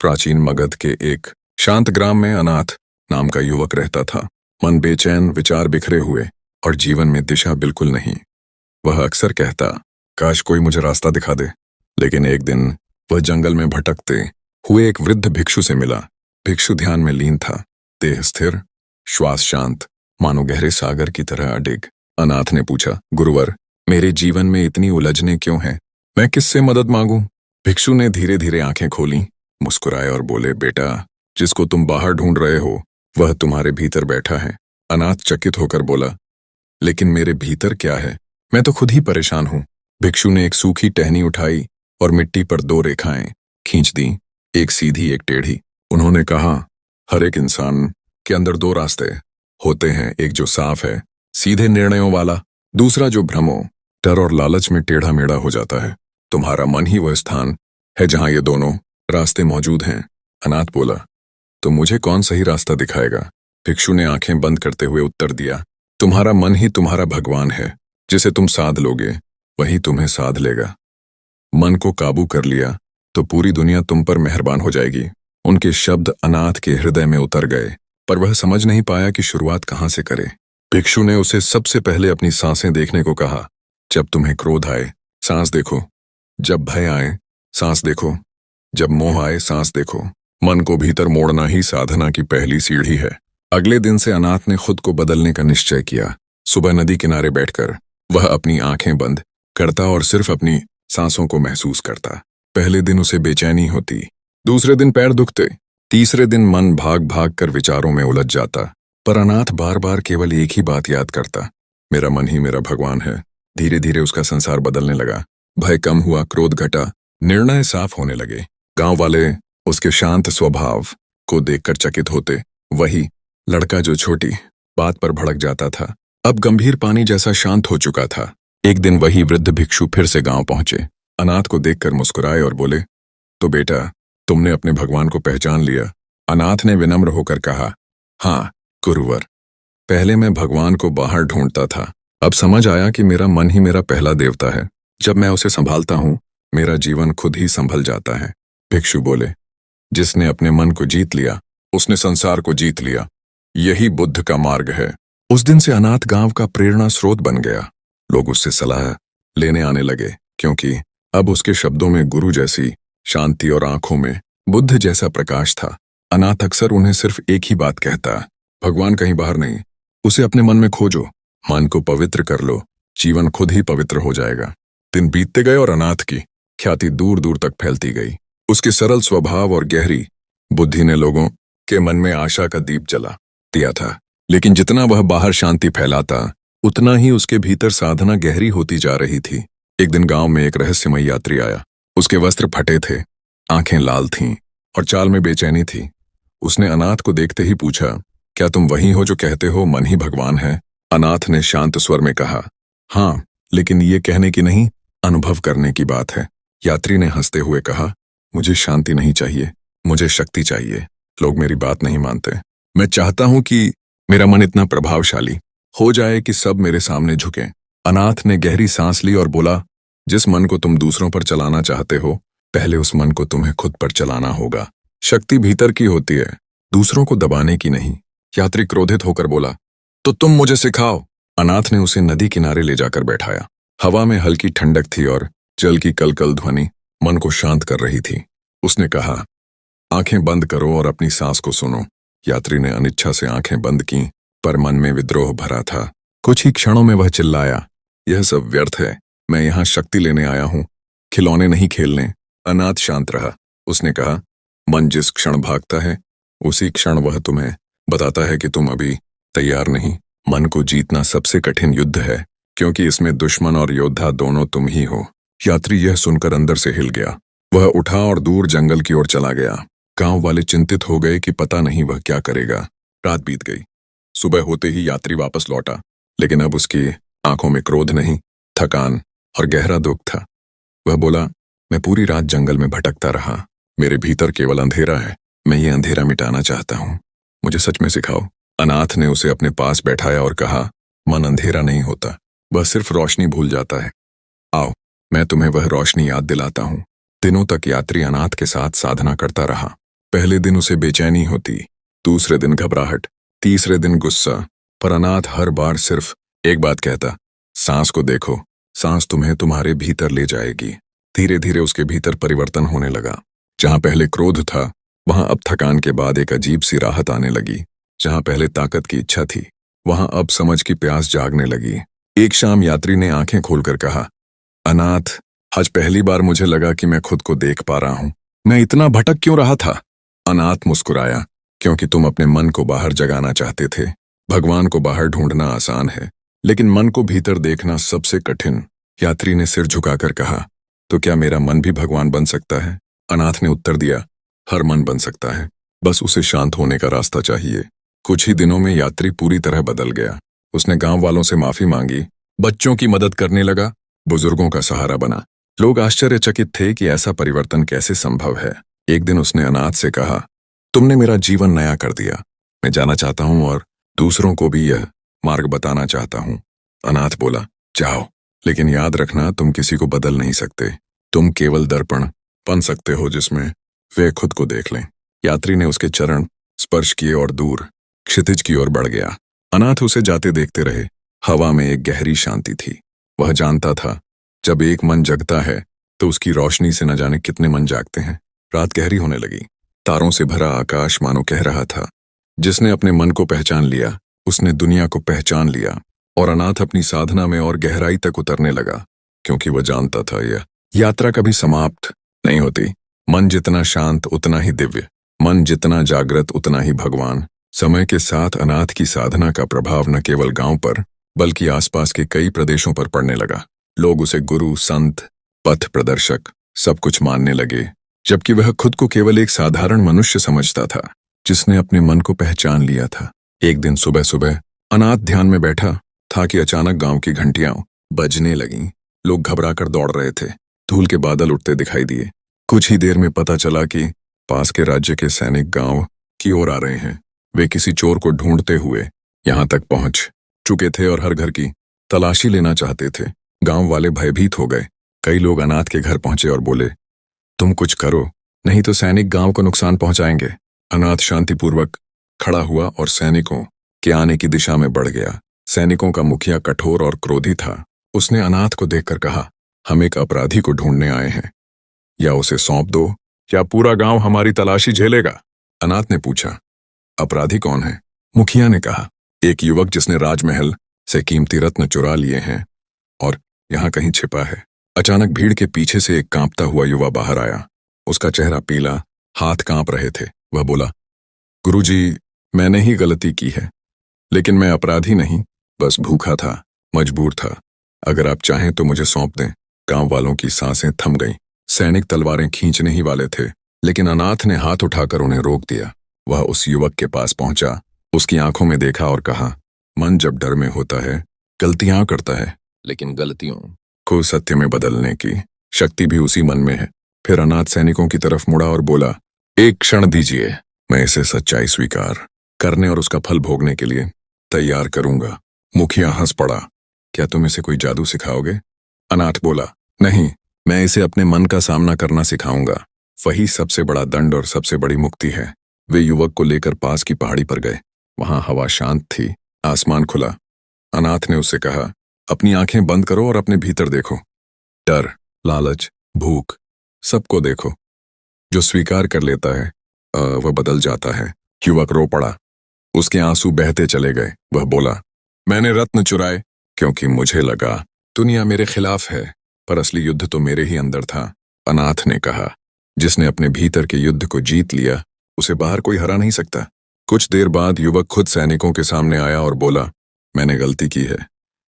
प्राचीन मगध के एक शांत ग्राम में अनाथ नाम का युवक रहता था। मन बेचैन, विचार बिखरे हुए और जीवन में दिशा बिल्कुल नहीं। वह अक्सर कहता, काश कोई मुझे रास्ता दिखा दे। लेकिन एक दिन वह जंगल में भटकते हुए एक वृद्ध भिक्षु से मिला। भिक्षु ध्यान में लीन था, देह स्थिर, श्वास शांत, मानो गहरे सागर की तरह अडिग। अनाथ ने पूछा, गुरुवर, मेरे जीवन में इतनी उलझने क्यों हैं? मैं किससे मदद मांगूं? भिक्षु ने धीरे धीरे आंखें खोली, मुस्कुराए और बोले, बेटा, जिसको तुम बाहर ढूंढ रहे हो वह तुम्हारे भीतर बैठा है। अनाथ चकित होकर बोला, लेकिन मेरे भीतर क्या है? मैं तो खुद ही परेशान हूं। भिक्षु ने एक सूखी टहनी उठाई और मिट्टी पर 2 रेखाएं खींच दी, एक सीधी एक टेढ़ी। उन्होंने कहा, हर एक इंसान के अंदर 2 रास्ते होते हैं, एक जो साफ है, सीधे निर्णयों वाला, दूसरा जो भ्रमों, डर और लालच में टेढ़ा मेढ़ा हो जाता है। तुम्हारा मन ही वह स्थान है जहां ये दोनों रास्ते मौजूद हैं। अनाथ बोला, तो मुझे कौन सही रास्ता दिखाएगा? भिक्षु ने आंखें बंद करते हुए उत्तर दिया, तुम्हारा मन ही तुम्हारा भगवान है। जिसे तुम साध लोगे वही तुम्हें साध लेगा। मन को काबू कर लिया तो पूरी दुनिया तुम पर मेहरबान हो जाएगी। उनके शब्द अनाथ के हृदय में उतर गए, पर वह समझ नहीं पाया कि शुरुआत कहां से करे। भिक्षु ने उसे सबसे पहले अपनी सांसें देखने को कहा। जब तुम्हें क्रोध आए, सांस देखो। जब भय आए, सांस देखो। जब मोह आए, सांस देखो। मन को भीतर मोड़ना ही साधना की पहली सीढ़ी है। अगले दिन से अनाथ ने खुद को बदलने का निश्चय किया। सुबह नदी किनारे बैठकर वह अपनी आंखें बंद करता और सिर्फ अपनी सांसों को महसूस करता। पहले दिन उसे बेचैनी होती, दूसरे दिन पैर दुखते, तीसरे दिन मन भाग भाग कर विचारों में उलझ जाता। पर अनाथ बार बार केवल एक ही बात याद करता, मेरा मन ही मेरा भगवान है। धीरे धीरे उसका संसार बदलने लगा। भय कम हुआ, क्रोध घटा, निर्णय साफ होने लगे। गांव वाले उसके शांत स्वभाव को देखकर चकित होते। वही लड़का जो छोटी बात पर भड़क जाता था, अब गंभीर पानी जैसा शांत हो चुका था। एक दिन वही वृद्ध भिक्षु फिर से गांव पहुंचे। अनाथ को देखकर मुस्कुराए और बोले, तो बेटा, तुमने अपने भगवान को पहचान लिया? अनाथ ने विनम्र होकर कहा, हाँ गुरुवर, पहले मैं भगवान को बाहर ढूंढता था, अब समझ आया कि मेरा मन ही मेरा पहला देवता है। जब मैं उसे संभालता हूं, मेरा जीवन खुद ही संभल जाता है। भिक्षु बोले, जिसने अपने मन को जीत लिया उसने संसार को जीत लिया। यही बुद्ध का मार्ग है। उस दिन से अनाथ गांव का प्रेरणा स्रोत बन गया। लोग उससे सलाह लेने आने लगे, क्योंकि अब उसके शब्दों में गुरु जैसी शांति और आंखों में बुद्ध जैसा प्रकाश था। अनाथ अक्सर उन्हें सिर्फ एक ही बात कहता, भगवान कहीं बाहर नहीं, उसे अपने मन में खोजो, मन को पवित्र कर लो, जीवन खुद ही पवित्र हो जाएगा। दिन बीतते गए और अनाथ की ख्याति दूर दूर तक फैलती गई। उसके सरल स्वभाव और गहरी बुद्धि ने लोगों के मन में आशा का दीप जला दिया था। लेकिन जितना वह बाहर शांति फैलाता, उतना ही उसके भीतर साधना गहरी होती जा रही थी। एक दिन गांव में एक रहस्यमय यात्री आया। उसके वस्त्र फटे थे, आंखें लाल थीं और चाल में बेचैनी थी। उसने अनाथ को देखते ही पूछा, क्या तुम वही हो जो कहते हो मन ही भगवान है? अनाथ ने शांत स्वर में कहा, हाँ, लेकिन ये कहने की नहीं, अनुभव करने की बात है। यात्री ने हंसते हुए कहा, मुझे शांति नहीं चाहिए, मुझे शक्ति चाहिए। लोग मेरी बात नहीं मानते। मैं चाहता हूं कि मेरा मन इतना प्रभावशाली हो जाए कि सब मेरे सामने झुकें। अनाथ ने गहरी सांस ली और बोला, जिस मन को तुम दूसरों पर चलाना चाहते हो, पहले उस मन को तुम्हें खुद पर चलाना होगा। शक्ति भीतर की होती है, दूसरों को दबाने की नहीं। यात्री क्रोधित होकर बोला, तो तुम मुझे सिखाओ। अनाथ ने उसे नदी किनारे ले जाकर बैठाया। हवा में हल्की ठंडक थी और जल की कलकल ध्वनि मन को शांत कर रही थी। उसने कहा, आंखें बंद करो और अपनी सांस को सुनो। यात्री ने अनिच्छा से आंखें बंद की, पर मन में विद्रोह भरा था। कुछ ही क्षणों में वह चिल्लाया, यह सब व्यर्थ है, मैं यहाँ शक्ति लेने आया हूँ, खिलौने नहीं खेलने। अनाथ शांत रहा। उसने कहा, मन जिस क्षण भागता है उसी क्षण वह तुम्हें बताता है कि तुम अभी तैयार नहीं। मन को जीतना सबसे कठिन युद्ध है, क्योंकि इसमें दुश्मन और योद्धा दोनों तुम ही हो। यात्री यह सुनकर अंदर से हिल गया। वह उठा और दूर जंगल की ओर चला गया। गांव वाले चिंतित हो गए कि पता नहीं वह क्या करेगा। रात बीत गई। सुबह होते ही यात्री वापस लौटा, लेकिन अब उसकी आंखों में क्रोध नहीं, थकान और गहरा दुख था। वह बोला, मैं पूरी रात जंगल में भटकता रहा, मेरे भीतर केवल अंधेरा है, मैं ये अंधेरा मिटाना चाहता हूँ, मुझे सच में सिखाओ। अनाथ ने उसे अपने पास बैठाया और कहा, मन अंधेरा नहीं होता, वह सिर्फ रोशनी भूल जाता है। आओ, मैं तुम्हें वह रोशनी याद दिलाता हूँ। दिनों तक यात्री अनाथ के साथ साधना करता रहा। पहले दिन उसे बेचैनी होती, दूसरे दिन घबराहट, तीसरे दिन गुस्सा, पर अनाथ हर बार सिर्फ एक बात कहता, सांस को देखो, सांस तुम्हें तुम्हारे भीतर ले जाएगी। धीरे धीरे उसके भीतर परिवर्तन होने लगा। जहां पहले क्रोध था, वहां अब थकान के बाद एक अजीब सी राहत आने लगी। जहां पहले ताकत की इच्छा थी, वहां अब समझ की प्यास जागने लगी। एक शाम यात्री ने आंखें खोलकर कहा, अनाथ, आज पहली बार मुझे लगा कि मैं खुद को देख पा रहा हूं। मैं इतना भटक क्यों रहा था? अनाथ मुस्कुराया, क्योंकि तुम अपने मन को बाहर जगाना चाहते थे। भगवान को बाहर ढूंढना आसान है, लेकिन मन को भीतर देखना सबसे कठिन। यात्री ने सिर झुकाकर कहा, तो क्या मेरा मन भी भगवान बन सकता है? अनाथ ने उत्तर दिया, हर मन बन सकता है, बस उसे शांत होने का रास्ता चाहिए। कुछ ही दिनों में यात्री पूरी तरह बदल गया। उसने गांव वालों से माफी मांगी, बच्चों की मदद करने लगा, बुजुर्गों का सहारा बना। लोग आश्चर्यचकित थे कि ऐसा परिवर्तन कैसे संभव है। एक दिन उसने अनाथ से कहा, तुमने मेरा जीवन नया कर दिया। मैं जाना चाहता हूं और दूसरों को भी यह मार्ग बताना चाहता हूं। अनाथ बोला, जाओ, लेकिन याद रखना तुम किसी को बदल नहीं सकते। तुम केवल दर्पण बन सकते हो जिसमें वे खुद को देख लें। यात्री ने उसके चरण स्पर्श किए और दूर क्षितिज की ओर बढ़ गया। अनाथ उसे जाते देखते रहे। हवा में एक गहरी शांति थी। वह जानता था, जब एक मन जगता है तो उसकी रोशनी से न जाने कितने मन जागते हैं। रात गहरी होने लगी। तारों से भरा आकाश मानो कह रहा था, जिसने अपने मन को पहचान लिया उसने दुनिया को पहचान लिया। और अनाथ अपनी साधना में और गहराई तक उतरने लगा, क्योंकि वह जानता था यह यात्रा कभी समाप्त नहीं होती। मन जितना शांत उतना ही दिव्य, मन जितना जागृत उतना ही भगवान। समय के साथ अनाथ की साधना का प्रभाव न केवल गांव पर बल्कि आसपास के कई प्रदेशों पर पड़ने लगा। लोग उसे गुरु, संत, पथ प्रदर्शक सब कुछ मानने लगे, जबकि वह खुद को केवल एक साधारण मनुष्य समझता था जिसने अपने मन को पहचान लिया था। एक दिन सुबह सुबह अनाथ ध्यान में बैठा था कि अचानक गांव की घंटियां बजने लगीं। लोग घबराकर दौड़ रहे थे। धूल के बादल उठते दिखाई दिए। कुछ ही देर में पता चला कि पास के राज्य के सैनिक गांव की ओर आ रहे हैं। वे किसी चोर को ढूंढते हुए यहां तक पहुंच चुके थे और हर घर की तलाशी लेना चाहते थे। गांव वाले भयभीत हो गए। कई लोग अनाथ के घर पहुंचे और बोले, तुम कुछ करो, नहीं तो सैनिक गांव को नुकसान पहुंचाएंगे। अनाथ शांतिपूर्वक खड़ा हुआ और सैनिकों के आने की दिशा में बढ़ गया। सैनिकों का मुखिया कठोर और क्रोधी था। उसने अनाथ को देखकर कहा, हम एक अपराधी को ढूंढने आए हैं, या उसे सौंप दो या पूरा गांव हमारी तलाशी झेलेगा। अनाथ ने पूछा, अपराधी कौन है? मुखिया ने कहा, एक युवक जिसने राजमहल से कीमती रत्न चुरा लिए हैं और यहां कहीं छिपा है। अचानक भीड़ के पीछे से एक कांपता हुआ युवा बाहर आया। उसका चेहरा पीला, हाथ कांप रहे थे। वह बोला, गुरुजी, मैंने ही गलती की है, लेकिन मैं अपराधी नहीं, बस भूखा था, मजबूर था। अगर आप चाहें तो मुझे सौंप दें। गांव वालों की सांसें थम गईं। सैनिक तलवारें खींचने ही वाले थे, लेकिन अनाथ ने हाथ उठाकर उन्हें रोक दिया। वह उस युवक के पास पहुंचा, उसकी आंखों में देखा और कहा, मन जब डर में होता है गलतियां करता है, लेकिन गलतियों को सत्य में बदलने की शक्ति भी उसी मन में है। फिर अनाथ सैनिकों की तरफ मुड़ा और बोला, एक क्षण दीजिए, मैं इसे सच्चाई स्वीकार करने और उसका फल भोगने के लिए तैयार करूंगा। मुखिया हंस पड़ा, क्या तुम इसे कोई जादू सिखाओगे? अनाथ बोला, नहीं, मैं इसे अपने मन का सामना करना सिखाऊंगा। वही सबसे बड़ा दंड और सबसे बड़ी मुक्ति है। वे युवक को लेकर पास की पहाड़ी पर गए। वहां हवा शांत थी, आसमान खुला। अनाथ ने उससे कहा, अपनी आंखें बंद करो और अपने भीतर देखो। डर, लालच, भूख, सबको देखो। जो स्वीकार कर लेता है वह बदल जाता है। युवक रो पड़ा। उसके आंसू बहते चले गए। वह बोला, मैंने रत्न चुराए क्योंकि मुझे लगा दुनिया मेरे खिलाफ है, पर असली युद्ध तो मेरे ही अंदर था। अनाथ ने कहा, जिसने अपने भीतर के युद्ध को जीत लिया उसे बाहर कोई हरा नहीं सकता। कुछ देर बाद युवक खुद सैनिकों के सामने आया और बोला, मैंने गलती की है,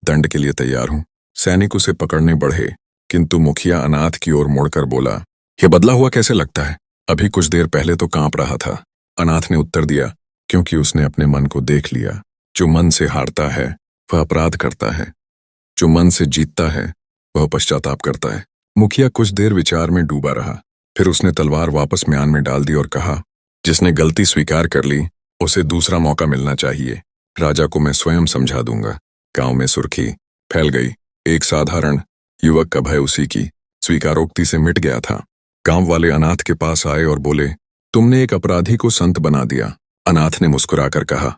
दंड के लिए तैयार हूं। सैनिक उसे पकड़ने बढ़े, किंतु मुखिया अनाथ की ओर मुड़कर बोला, यह बदला हुआ कैसे लगता है? अभी कुछ देर पहले तो कांप रहा था। अनाथ ने उत्तर दिया, क्योंकि उसने अपने मन को देख लिया। जो मन से हारता है वह अपराध करता है, जो मन से जीतता है वह पश्चाताप करता है। मुखिया कुछ देर विचार में डूबा रहा। फिर उसने तलवार वापस म्यान में डाल दी और कहा, जिसने गलती स्वीकार कर ली उसे दूसरा मौका मिलना चाहिए। राजा को मैं स्वयं समझा दूंगा। गांव में सुर्खी फैल गई। एक साधारण युवक का भय उसी की स्वीकारोक्ति से मिट गया था। गांव वाले अनाथ के पास आए और बोले, तुमने एक अपराधी को संत बना दिया। अनाथ ने मुस्कुराकर कहा,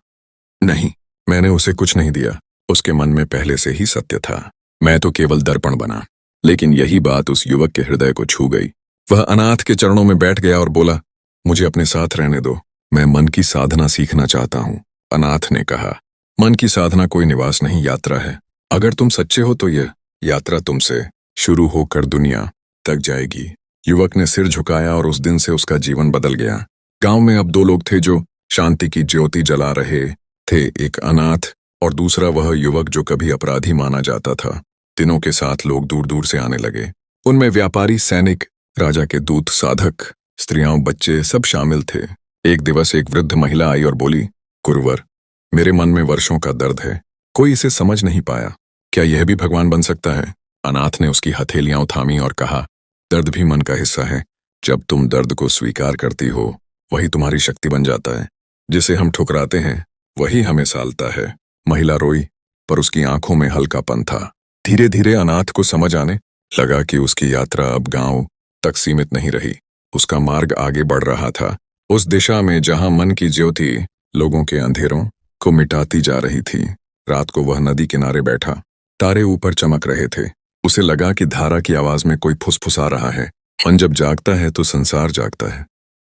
नहीं, मैंने उसे कुछ नहीं दिया। उसके मन में पहले से ही सत्य था। मैं तो केवल दर्पण बना। लेकिन यही बात उस युवक के हृदय को छू गई। वह अनाथ के चरणों में बैठ गया और बोला, मुझे अपने साथ रहने दो, मैं मन की साधना सीखना चाहता हूँ। अनाथ ने कहा, मन की साधना कोई निवास नहीं, यात्रा है। अगर तुम सच्चे हो तो यह यात्रा तुमसे शुरू होकर दुनिया तक जाएगी। युवक ने सिर झुकाया और उस दिन से उसका जीवन बदल गया। गांव में अब दो लोग थे जो शांति की ज्योति जला रहे थे, एक अनाथ और दूसरा वह युवक जो कभी अपराधी माना जाता था। दिनों के साथ लोग दूर दूर से आने लगे। उनमें व्यापारी, सैनिक, राजा के दूत, साधक, स्त्रियां, बच्चे सब शामिल थे। एक दिवस एक वृद्ध महिला आई और बोली, गुरुवर, मेरे मन में वर्षों का दर्द है, कोई इसे समझ नहीं पाया। क्या यह भी भगवान बन सकता है? अनाथ ने उसकी हथेलियां थामी और कहा, दर्द भी मन का हिस्सा है। जब तुम दर्द को स्वीकार करती हो, वही तुम्हारी शक्ति बन जाता है। जिसे हम ठुकराते हैं वही हमें सालता है। महिला रोई, पर उसकी आंखों में हल्कापन था। धीरे धीरे अनाथ को समझ आने लगा कि उसकी यात्रा अब गांव तक सीमित नहीं रही। उसका मार्ग आगे बढ़ रहा था, उस दिशा में जहां मन की ज्योति लोगों के अंधेरों को मिटाती जा रही थी। रात को वह नदी किनारे बैठा, तारे ऊपर चमक रहे थे। उसे लगा कि धारा की आवाज में कोई फुसफुसा रहा है। मन जब जागता है तो संसार जागता है,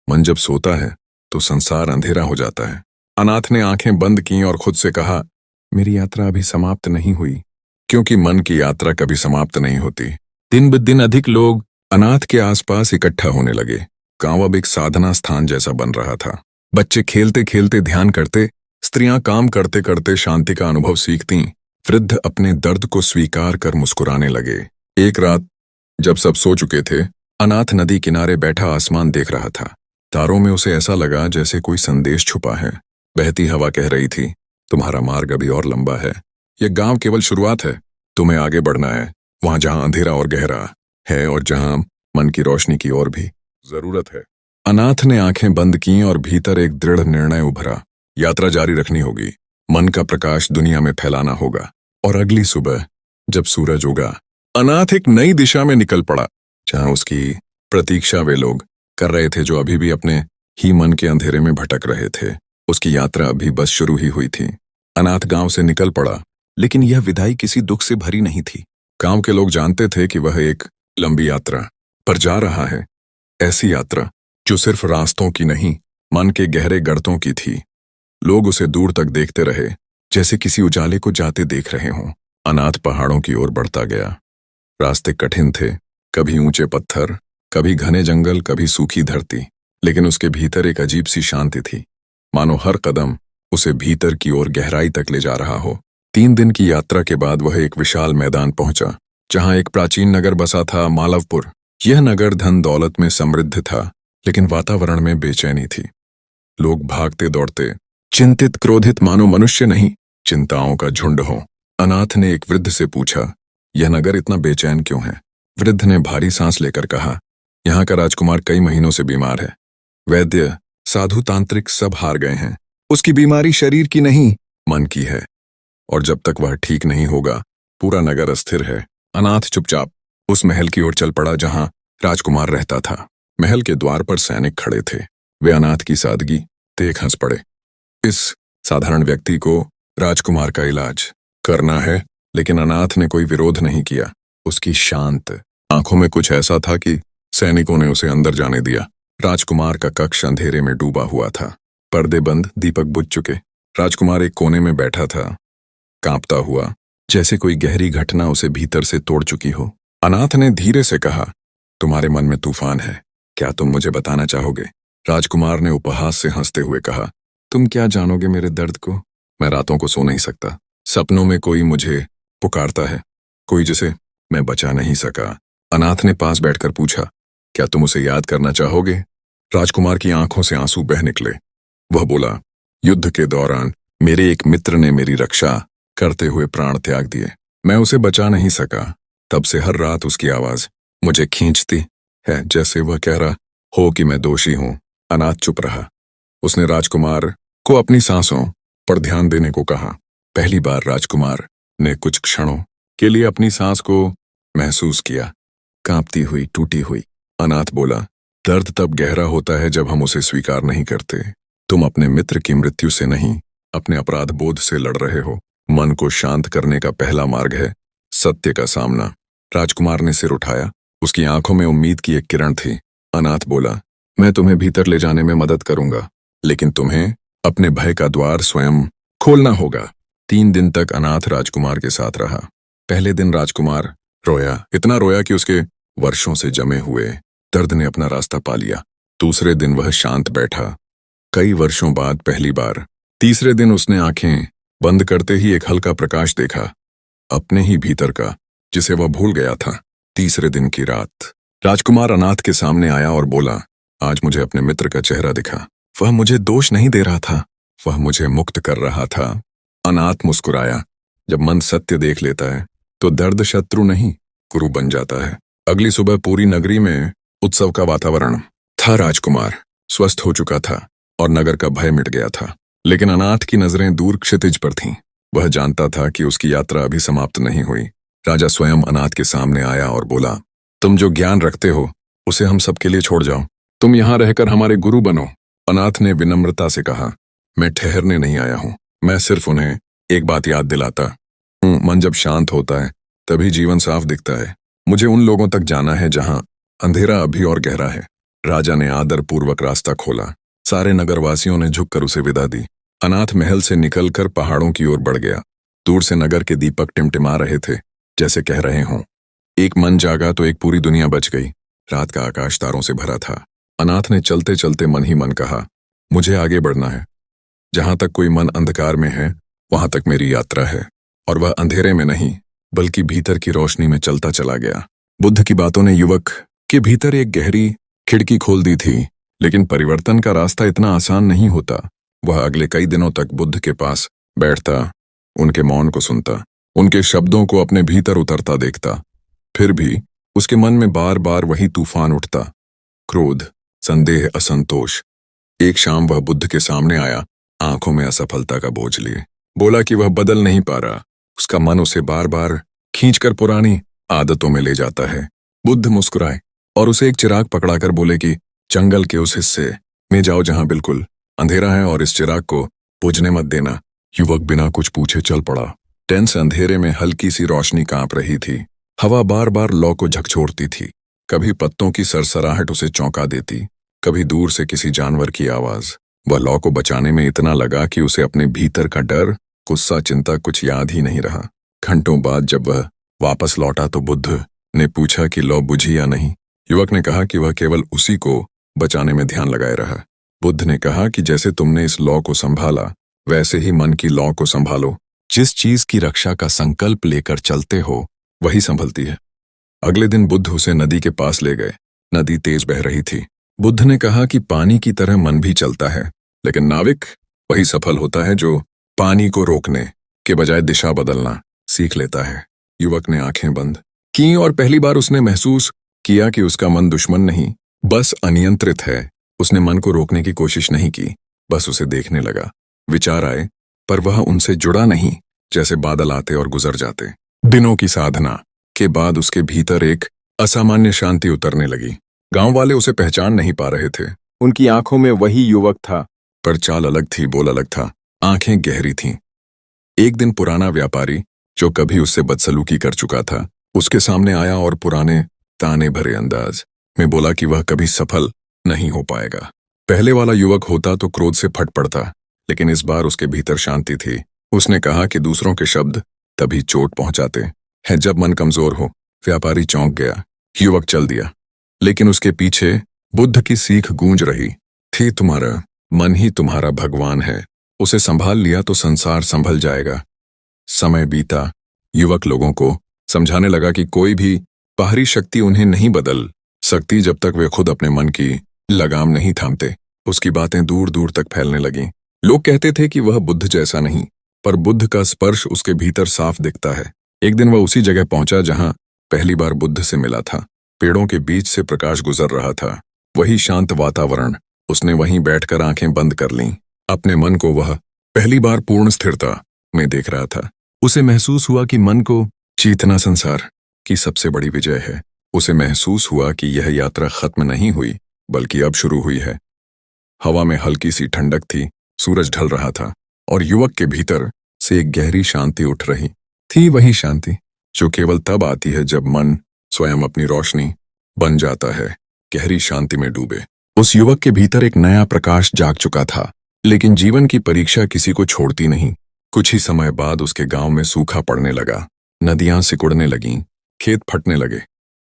मन जब सोता है तो संसार अंधेरा हो जाता है। अनाथ ने आंखें बंद की और खुद से कहा, मेरी यात्रा अभी समाप्त नहीं हुई, क्योंकि मन की यात्रा कभी समाप्त नहीं होती। दिन ब दिन अधिक लोग अनाथ के आसपास इकट्ठा होने लगे। गांव अब एक साधना स्थान जैसा बन रहा था। बच्चे खेलते खेलते ध्यान करते, स्त्रियां काम करते करते शांति का अनुभव सीखती, वृद्ध अपने दर्द को स्वीकार कर मुस्कुराने लगे। एक रात जब सब सो चुके थे, अनाथ नदी किनारे बैठा आसमान देख रहा था। तारों में उसे ऐसा लगा जैसे कोई संदेश छुपा है। बहती हवा कह रही थी, तुम्हारा मार्ग अभी और लंबा है। यह गांव केवल शुरुआत है, तुम्हें आगे बढ़ना है, वहां जहां अंधेरा और गहरा है और जहां मन की रोशनी की और भी जरूरत है। अनाथ ने आंखें बंद की और भीतर एक दृढ़ निर्णय उभरा, यात्रा जारी रखनी होगी। मन का प्रकाश दुनिया में फैलाना होगा। और अगली सुबह जब सूरज उगा, अनाथ एक नई दिशा में निकल पड़ा, जहां उसकी प्रतीक्षा वे लोग कर रहे थे जो अभी भी अपने ही मन के अंधेरे में भटक रहे थे। उसकी यात्रा अभी बस शुरू ही हुई थी। अनाथ गांव से निकल पड़ा, लेकिन यह विदाई किसी दुख से भरी नहीं थी। गांव के लोग जानते थे कि वह एक लंबी यात्रा पर जा रहा है, ऐसी यात्रा जो सिर्फ रास्तों की नहीं, मन के गहरे गर्तों की थी। लोग उसे दूर तक देखते रहे, जैसे किसी उजाले को जाते देख रहे हों। अनाथ पहाड़ों की ओर बढ़ता गया। रास्ते कठिन थे, कभी ऊंचे पत्थर, कभी घने जंगल, कभी सूखी धरती, लेकिन उसके भीतर एक अजीब सी शांति थी, मानो हर कदम उसे भीतर की ओर गहराई तक ले जा रहा हो। 3 दिन की यात्रा के बाद वह एक विशाल मैदान पहुंचा, जहां एक प्राचीन नगर बसा था, मालवपुर। यह नगर धन दौलत में समृद्ध था, लेकिन वातावरण में बेचैनी थी। लोग भागते दौड़ते, चिंतित क्रोधित, मानो मनुष्य नहीं, चिंताओं का झुंड हो। अनाथ ने एक वृद्ध से पूछा, यह नगर इतना बेचैन क्यों है? वृद्ध ने भारी सांस लेकर कहा, यहाँ का राजकुमार कई महीनों से बीमार है। वैद्य, साधु, तांत्रिक सब हार गए हैं। उसकी बीमारी शरीर की नहीं, मन की है, और जब तक वह ठीक नहीं होगा, पूरा नगर अस्थिर है। अनाथ चुपचाप उस महल की ओर चल पड़ा जहां राजकुमार रहता था। महल के द्वार पर सैनिक खड़े थे। वे अनाथ की सादगी देख हंस पड़े। इस साधारण व्यक्ति को राजकुमार का इलाज करना है, लेकिन अनाथ ने कोई विरोध नहीं किया। उसकी शांत आंखों में कुछ ऐसा था कि सैनिकों ने उसे अंदर जाने दिया। राजकुमार का कक्ष अंधेरे में डूबा हुआ था, पर्दे बंद, दीपक बुझ चुके। राजकुमार एक कोने में बैठा था, कांपता हुआ, जैसे कोई गहरी घटना उसे भीतर से तोड़ चुकी हो। अनाथ ने धीरे से कहा, तुम्हारे मन में तूफान है, क्या तुम मुझे बताना चाहोगे? राजकुमार ने उपहास से हंसते हुए कहा, तुम क्या जानोगे मेरे दर्द को? मैं रातों को सो नहीं सकता। सपनों में कोई मुझे पुकारता है, कोई जिसे मैं बचा नहीं सका। अनाथ ने पास बैठकर पूछा, क्या तुम उसे याद करना चाहोगे? राजकुमार की आंखों से आंसू बह निकले। वह बोला, युद्ध के दौरान मेरे एक मित्र ने मेरी रक्षा करते हुए प्राण त्याग दिए। मैं उसे बचा नहीं सका। तब से हर रात उसकी आवाज मुझे खींचती है, जैसे वह कह रहा हो कि मैं दोषी हूं। अनाथ चुप रहा। उसने राजकुमार को अपनी सांसों पर ध्यान देने को कहा। पहली बार राजकुमार ने कुछ क्षणों के लिए अपनी सांस को महसूस किया, कांपती हुई, टूटी हुई। अनाथ बोला, दर्द तब गहरा होता है जब हम उसे स्वीकार नहीं करते। तुम अपने मित्र की मृत्यु से नहीं, अपने अपराध बोध से लड़ रहे हो। मन को शांत करने का पहला मार्ग है सत्य का सामना। राजकुमार ने सिर उठाया। उसकी आंखों में उम्मीद की एक किरण थी। अनाथ बोला, मैं तुम्हें भीतर ले जाने में मदद करूंगा, लेकिन तुम्हें अपने भय का द्वार स्वयं खोलना होगा। 3 दिन तक अनाथ राजकुमार के साथ रहा। पहले दिन राजकुमार रोया, इतना रोया कि उसके वर्षों से जमे हुए दर्द ने अपना रास्ता पा लिया। दूसरे दिन वह शांत बैठा, कई वर्षों बाद पहली बार। तीसरे दिन उसने आंखें बंद करते ही एक हल्का प्रकाश देखा, अपने ही भीतर का, जिसे वह भूल गया था। तीसरे दिन की रात राजकुमार अनाथ के सामने आया और बोला, आज मुझे अपने मित्र का चेहरा दिखा। वह मुझे दोष नहीं दे रहा था, वह मुझे मुक्त कर रहा था। अनाथ मुस्कुराया। जब मन सत्य देख लेता है तो दर्द शत्रु नहीं, गुरु बन जाता है। अगली सुबह पूरी नगरी में उत्सव का वातावरण था। राजकुमार स्वस्थ हो चुका था और नगर का भय मिट गया था, लेकिन अनाथ की नजरें दूर क्षितिज पर थीं। वह जानता था कि उसकी यात्रा अभी समाप्त नहीं हुई। राजा स्वयं अनाथ के सामने आया और बोला, तुम जो ज्ञान रखते हो उसे हम सबके लिए छोड़ जाओ, तुम यहाँ रहकर हमारे गुरु बनो। अनाथ ने विनम्रता से कहा, मैं ठहरने नहीं आया हूँ, मैं सिर्फ उन्हें एक बात याद दिलाता हूँ। मन जब शांत होता है तभी जीवन साफ दिखता है। मुझे उन लोगों तक जाना है जहाँ अंधेरा अभी और गहरा है। राजा ने आदरपूर्वक रास्ता खोला। सारे नगरवासियों ने झुककर उसे विदा दी। अनाथ महल से निकलकर पहाड़ों की ओर बढ़ गया। दूर से नगर के दीपक टिमटिमा रहे थे, जैसे कह रहे हों, एक मन जागा तो एक पूरी दुनिया बच गई। रात का आकाश तारों से भरा था। अनाथ ने चलते चलते मन ही मन कहा, मुझे आगे बढ़ना है। जहां तक कोई मन अंधकार में है वहां तक मेरी यात्रा है। और वह अंधेरे में नहीं बल्कि भीतर की रोशनी में चलता चला गया। बुद्ध की बातों ने युवक के भीतर एक गहरी खिड़की खोल दी थी, लेकिन परिवर्तन का रास्ता इतना आसान नहीं होता। वह अगले कई दिनों तक बुद्ध के पास बैठता, उनके मौन को सुनता, उनके शब्दों को अपने भीतर उतरता देखता। फिर भी उसके मन में बार बार वही तूफान उठता, क्रोध, संदेह, असंतोष। एक शाम वह बुद्ध के सामने आया, आंखों में असफलता का बोझ लिए। बोला कि वह बदल नहीं पा रहा, उसका मन उसे बार बार खींचकर पुरानी आदतों में ले जाता है। बुद्ध मुस्कुराए और उसे एक चिराग पकड़ाकर बोले कि जंगल के उस हिस्से में जाओ जहां बिल्कुल अंधेरा है और इस चिराग को बुझने मत देना। युवक बिना कुछ पूछे चल पड़ा। टेंस अंधेरे में हल्की सी रोशनी कांप रही थी। हवा बार बार लौ को झकझोरती थी। कभी पत्तों की सरसराहट उसे चौंका देती, कभी दूर से किसी जानवर की आवाज। वह लौ को बचाने में इतना लगा कि उसे अपने भीतर का डर, गुस्सा, चिंता कुछ याद ही नहीं रहा। घंटों बाद जब वह वापस लौटा तो बुद्ध ने पूछा कि लौ बुझी या नहीं। युवक ने कहा कि वह केवल उसी को बचाने में ध्यान लगाए रहा। बुद्ध ने कहा कि जैसे तुमने इस लौ को संभाला वैसे ही मन की लौ को संभालो। जिस चीज की रक्षा का संकल्प लेकर चलते हो वही संभलती है। अगले दिन बुद्ध उसे नदी के पास ले गए। नदी तेज बह रही थी। बुद्ध ने कहा कि पानी की तरह मन भी चलता है, लेकिन नाविक वही सफल होता है जो पानी को रोकने के बजाय दिशा बदलना सीख लेता है। युवक ने आंखें बंद की और पहली बार उसने महसूस किया कि उसका मन दुश्मन नहीं, बस अनियंत्रित है। उसने मन को रोकने की कोशिश नहीं की, बस उसे देखने लगा। विचार आए पर वह उनसे जुड़ा नहीं, जैसे बादल आते और गुजर जाते। दिनों की साधना के बाद उसके भीतर एक असामान्य शांति उतरने लगी। गांव वाले उसे पहचान नहीं पा रहे थे। उनकी आंखों में वही युवक था, पर चाल अलग थी, बोल अलग था, आंखें गहरी थीं। एक दिन पुराना व्यापारी जो कभी उससे बदसलूकी कर चुका था उसके सामने आया और पुराने ताने भरे अंदाज में बोला कि वह कभी सफल नहीं हो पाएगा। पहले वाला युवक होता तो क्रोध से फट पड़ता, लेकिन इस बार उसके भीतर शांति थी। उसने कहा कि दूसरों के शब्द तभी चोट पहुंचाते हैं जब मन कमजोर हो। व्यापारी चौंक गया। युवक चल दिया, लेकिन उसके पीछे बुद्ध की सीख गूंज रही थी, तुम्हारा मन ही तुम्हारा भगवान है, उसे संभाल लिया तो संसार संभल जाएगा। समय बीता। युवक लोगों को समझाने लगा कि कोई भी बाहरी शक्ति उन्हें नहीं बदल सकती जब तक वे खुद अपने मन की लगाम नहीं थामते। उसकी बातें दूर दूर तक फैलने लगीं। लोग कहते थे कि वह बुद्ध जैसा नहीं, पर बुद्ध का स्पर्श उसके भीतर साफ दिखता है। एक दिन वह उसी जगह पहुंचा जहां पहली बार बुद्ध से मिला था। पेड़ों के बीच से प्रकाश गुजर रहा था, वही शांत वातावरण। उसने वहीं बैठकर आंखें बंद कर लीं। अपने मन को वह पहली बार पूर्ण स्थिरता में देख रहा था। उसे महसूस हुआ कि मन को जीतना संसार की सबसे बड़ी विजय है। उसे महसूस हुआ कि यह यात्रा खत्म नहीं हुई, बल्कि अब शुरू हुई है। हवा में हल्की सी ठंडक थी, सूरज ढल रहा था और युवक के भीतर से एक गहरी शांति उठ रही थी। वही शांति जो केवल तब आती है जब मन स्वयं अपनी रोशनी बन जाता है, गहरी शांति में डूबे। उस युवक के भीतर एक नया प्रकाश जाग चुका था, लेकिन जीवन की परीक्षा किसी को छोड़ती नहीं। कुछ ही समय बाद उसके गांव में सूखा पड़ने लगा, नदियां सिकुड़ने लगीं, खेत फटने लगे।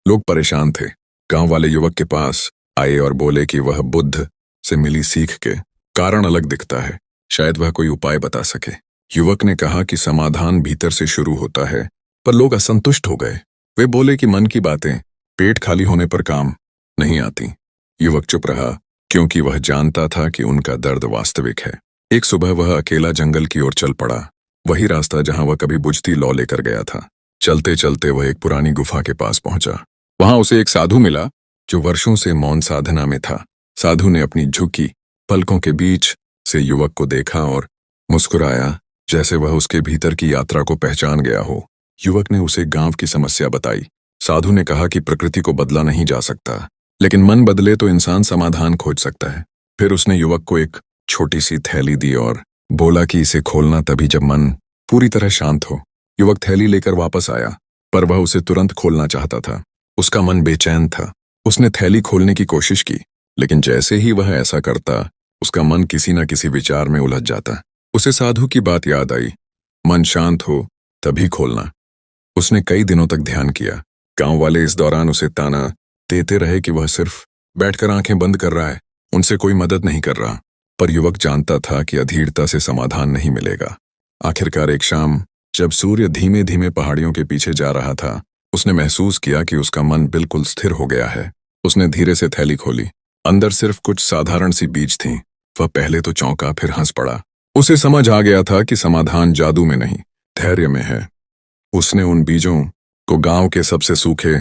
लोग परेशान थे। गांव वाले युवक के पास आए और बोले कि वह बुद्ध से मिली सीख के कारण अलग दिखता है, शायद वह कोई उपाय बता सके। युवक ने कहा कि समाधान भीतर से शुरू होता है, पर लोग असंतुष्ट हो गए। वे बोले कि मन की बातें पेट खाली होने पर काम नहीं आती। युवक चुप रहा, क्योंकि वह जानता था कि उनका दर्द वास्तविक है। एक सुबह वह अकेला जंगल की ओर चल पड़ा, वही रास्ता जहां वह कभी बुझती लौ लेकर गया था। चलते चलते वह एक पुरानी गुफा के पास पहुंचा। वहां उसे एक साधु मिला जो वर्षों से मौन साधना में था। साधु ने अपनी झुकी पलकों के बीच से युवक को देखा और मुस्कुराया, जैसे वह उसके भीतर की यात्रा को पहचान गया हो। युवक ने उसे गांव की समस्या बताई। साधु ने कहा कि प्रकृति को बदला नहीं जा सकता, लेकिन मन बदले तो इंसान समाधान खोज सकता है। फिर उसने युवक को एक छोटी सी थैली दी और बोला कि इसे खोलना तभी जब मन पूरी तरह शांत हो। युवक थैली लेकर वापस आया, पर वह उसे तुरंत खोलना चाहता था। उसका मन बेचैन था। उसने थैली खोलने की कोशिश की, लेकिन जैसे ही वह ऐसा करता, उसका मन किसी न किसी विचार में उलझ जाता। उसे साधु की बात याद आई, मन शांत हो तभी खोलना। उसने कई दिनों तक ध्यान किया। गांव वाले इस दौरान उसे ताना देते रहे कि वह सिर्फ बैठकर आंखें बंद कर रहा है, उनसे कोई मदद नहीं कर रहा। पर युवक जानता था कि अधीरता से समाधान नहीं मिलेगा। आखिरकार एक शाम, जब सूर्य धीमे धीमे पहाड़ियों के पीछे जा रहा था, उसने महसूस किया कि उसका मन बिल्कुल स्थिर हो गया है। उसने धीरे से थैली खोली। अंदर सिर्फ कुछ साधारण सी बीज थीं। वह पहले तो चौंका, फिर हंस पड़ा। उसे समझ आ गया था कि समाधान जादू में नहीं, धैर्य में है। उसने उन बीजों को गांव के सबसे सूखे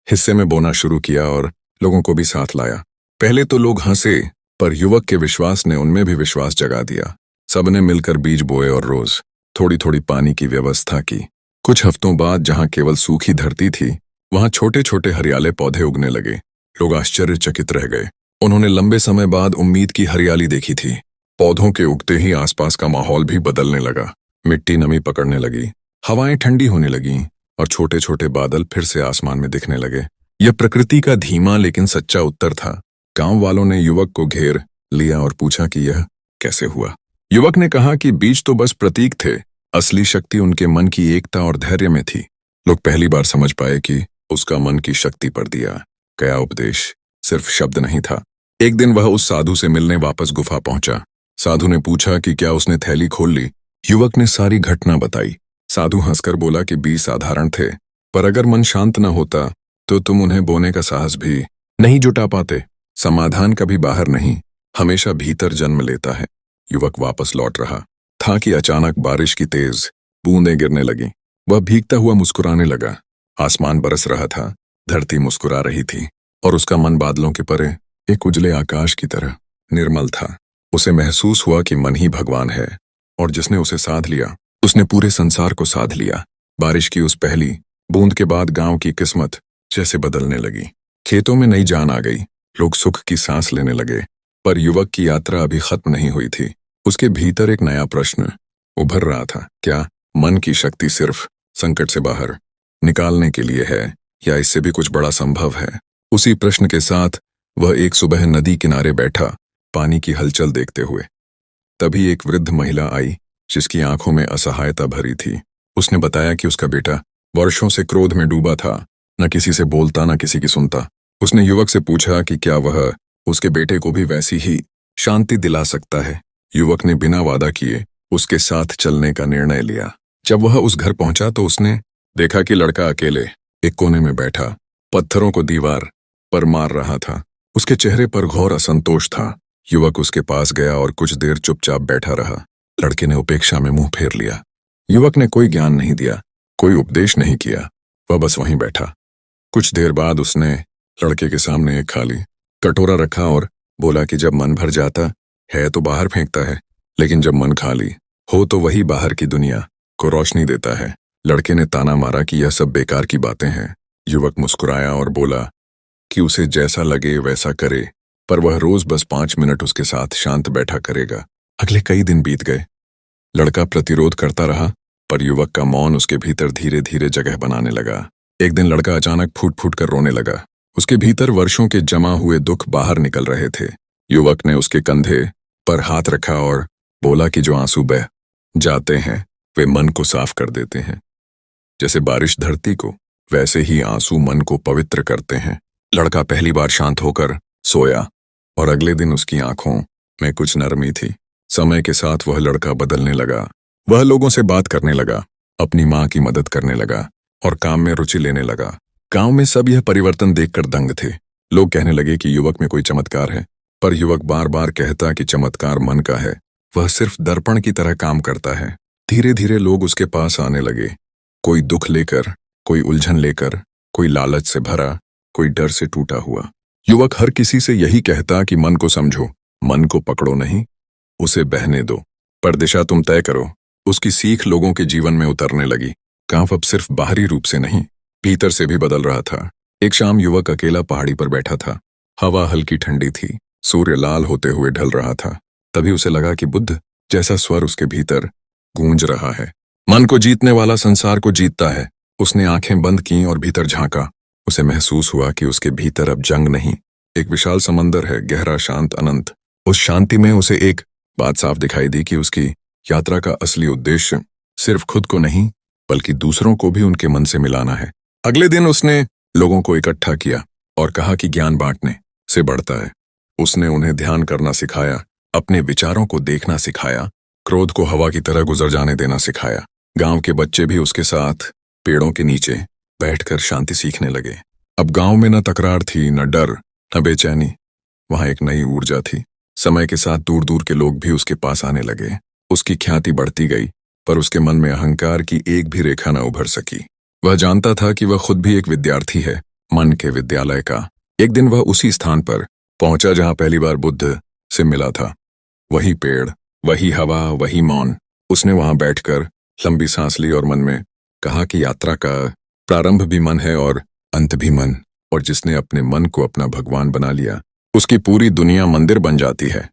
हिस्से में बोना शुरू किया और लोगों को भी साथ लाया। पहले तो लोग हंसे, पर युवक के विश्वास ने उनमें भी विश्वास जगा दिया। सबने मिलकर बीज बोए और रोज थोड़ी थोड़ी पानी की व्यवस्था की। कुछ हफ्तों बाद जहां केवल सूखी धरती थी, वहां छोटे छोटे हरियाले पौधे उगने लगे। लोग आश्चर्यचकित रह गए। उन्होंने लंबे समय बाद उम्मीद की हरियाली देखी थी। पौधों के उगते ही आसपास का माहौल भी बदलने लगा। मिट्टी नमी पकड़ने लगी, हवाएं ठंडी होने लगीं और छोटे छोटे बादल फिर से आसमान में दिखने लगे। यह प्रकृति का धीमा लेकिन सच्चा उत्तर था। गांव वालों ने युवक को घेर लिया और पूछा कि यह कैसे हुआ। युवक ने कहा कि बीज तो बस प्रतीक थे, असली शक्ति उनके मन की एकता और धैर्य में थी। लोग पहली बार समझ पाए कि उसका मन की शक्ति पर दिया गया उपदेश सिर्फ शब्द नहीं था। एक दिन वह उस साधु से मिलने वापस गुफा पहुंचा। साधु ने पूछा कि क्या उसने थैली खोल ली। युवक ने सारी घटना बताई। साधु हंसकर बोला कि बीज साधारण थे, पर अगर मन शांत न होता तो तुम उन्हें बोने का साहस भी नहीं जुटा पाते। समाधान कभी बाहर नहीं, हमेशा भीतर जन्म लेता है। युवक वापस लौट रहा था कि अचानक बारिश की तेज बूंदें गिरने लगीं। वह भीगता हुआ मुस्कुराने लगा। आसमान बरस रहा था, धरती मुस्कुरा रही थी और उसका मन बादलों के परे एक उजले आकाश की तरह निर्मल था। उसे महसूस हुआ कि मन ही भगवान है और जिसने उसे साध लिया, उसने पूरे संसार को साध लिया। बारिश की उस पहली बूंद के बाद गांव की किस्मत जैसे बदलने लगी। खेतों में नई जान आ गई, लोग सुख की सांस लेने लगे। पर युवक की यात्रा अभी खत्म नहीं हुई थी। उसके भीतर एक नया प्रश्न उभर रहा था, क्या मन की शक्ति सिर्फ संकट से बाहर निकालने के लिए है या इससे भी कुछ बड़ा संभव है? उसी प्रश्न के साथ वह एक सुबह नदी किनारे बैठा, पानी की हलचल देखते हुए। तभी एक वृद्ध महिला आई जिसकी आंखों में असहायता भरी थी। उसने बताया कि उसका बेटा वर्षों से क्रोध में डूबा था, न किसी से बोलता न किसी की सुनता। उसने युवक से पूछा कि क्या वह उसके बेटे को भी वैसी ही शांति दिला सकता है। युवक ने बिना वादा किए उसके साथ चलने का निर्णय लिया। जब वह उस घर पहुंचा तो उसने देखा कि लड़का अकेले एक कोने में बैठा, पत्थरों को दीवार पर मार रहा था। उसके चेहरे पर घोर असंतोष था। युवक उसके पास गया और कुछ देर चुपचाप बैठा रहा। लड़के ने उपेक्षा में मुंह फेर लिया। युवक ने कोई ज्ञान नहीं दिया, कोई उपदेश नहीं किया, वह बस वहीं बैठा। कुछ देर बाद उसने लड़के के सामने एक खाली कटोरा रखा और बोला कि जब मन भर जाता है तो बाहर फेंकता है, लेकिन जब मन खाली हो तो वही बाहर की दुनिया को रोशनी देता है। लड़के ने ताना मारा कि यह सब बेकार की बातें हैं। युवक मुस्कुराया और बोला कि उसे जैसा लगे वैसा करे, पर वह रोज बस 5 मिनट उसके साथ शांत बैठा करेगा। अगले कई दिन बीत गए। लड़का प्रतिरोध करता रहा, पर युवक का मौन उसके भीतर धीरे धीरे जगह बनाने लगा। एक दिन लड़का अचानक फूट फूट कर रोने लगा। उसके भीतर वर्षों के जमा हुए दुख बाहर निकल रहे थे। युवक ने उसके कंधे पर हाथ रखा और बोला कि जो आंसू बह जाते हैं वे मन को साफ कर देते हैं। जैसे बारिश धरती को, वैसे ही आंसू मन को पवित्र करते हैं। लड़का पहली बार शांत होकर सोया और अगले दिन उसकी आंखों में कुछ नरमी थी। समय के साथ वह लड़का बदलने लगा। वह लोगों से बात करने लगा, अपनी माँ की मदद करने लगा और काम में रुचि लेने लगा। गांव में सब यह परिवर्तन देखकर दंग थे। लोग कहने लगे कि युवक में कोई चमत्कार है, पर युवक बार बार कहता कि चमत्कार मन का है। वह सिर्फ दर्पण की तरह काम करता है। धीरे धीरे लोग उसके पास आने लगे, कोई दुख लेकर, कोई उलझन लेकर, कोई लालच से भरा, कोई डर से टूटा हुआ। युवक हर किसी से यही कहता कि मन को समझो, मन को पकड़ो नहीं, उसे बहने दो, पर दिशा तुम तय करो। उसकी सीख लोगों के जीवन में उतरने लगी। गांव अब सिर्फ बाहरी रूप से नहीं, भीतर से भी बदल रहा था। एक शाम युवक अकेला पहाड़ी पर बैठा था। हवा हल्की ठंडी थी, सूर्य लाल होते हुए ढल रहा था। तभी उसे लगा कि बुद्ध जैसा स्वर उसके भीतर गूंज रहा है। मन को जीतने वाला संसार को जीतता है। उसने आंखें बंद की और भीतर झांका। उसे महसूस हुआ कि उसके भीतर अब जंग नहीं, एक विशाल समंदर है, गहरा, शांत, अनंत। उस शांति में उसे एक बात साफ दिखाई दी कि उसकी यात्रा का असली उद्देश्य सिर्फ खुद को नहीं, बल्कि दूसरों को भी उनके मन से मिलाना है। अगले दिन उसने लोगों को इकट्ठा किया और कहा कि ज्ञान बांटने से बढ़ता है। उसने उन्हें ध्यान करना सिखाया, अपने विचारों को देखना सिखाया, क्रोध को हवा की तरह गुजर जाने देना सिखाया। गांव के बच्चे भी उसके साथ पेड़ों के नीचे बैठकर शांति सीखने लगे। अब गांव में न तकरार थी, न डर, न बेचैनी। वहां एक नई ऊर्जा थी। समय के साथ दूर दूर के लोग भी उसके पास आने लगे। उसकी ख्याति बढ़ती गई, पर उसके मन में अहंकार की एक भी रेखा न उभर सकी। वह जानता था कि वह खुद भी एक विद्यार्थी है, मन के विद्यालय का। एक दिन वह उसी स्थान पर पहुंचा जहां पहली बार बुद्ध से मिला था। वही पेड़, वही हवा, वही मौन। उसने वहां बैठकर लंबी सांस ली और मन में कहा कि यात्रा का प्रारंभ भी मन है और अंत भी मन, और जिसने अपने मन को अपना भगवान बना लिया, उसकी पूरी दुनिया मंदिर बन जाती है।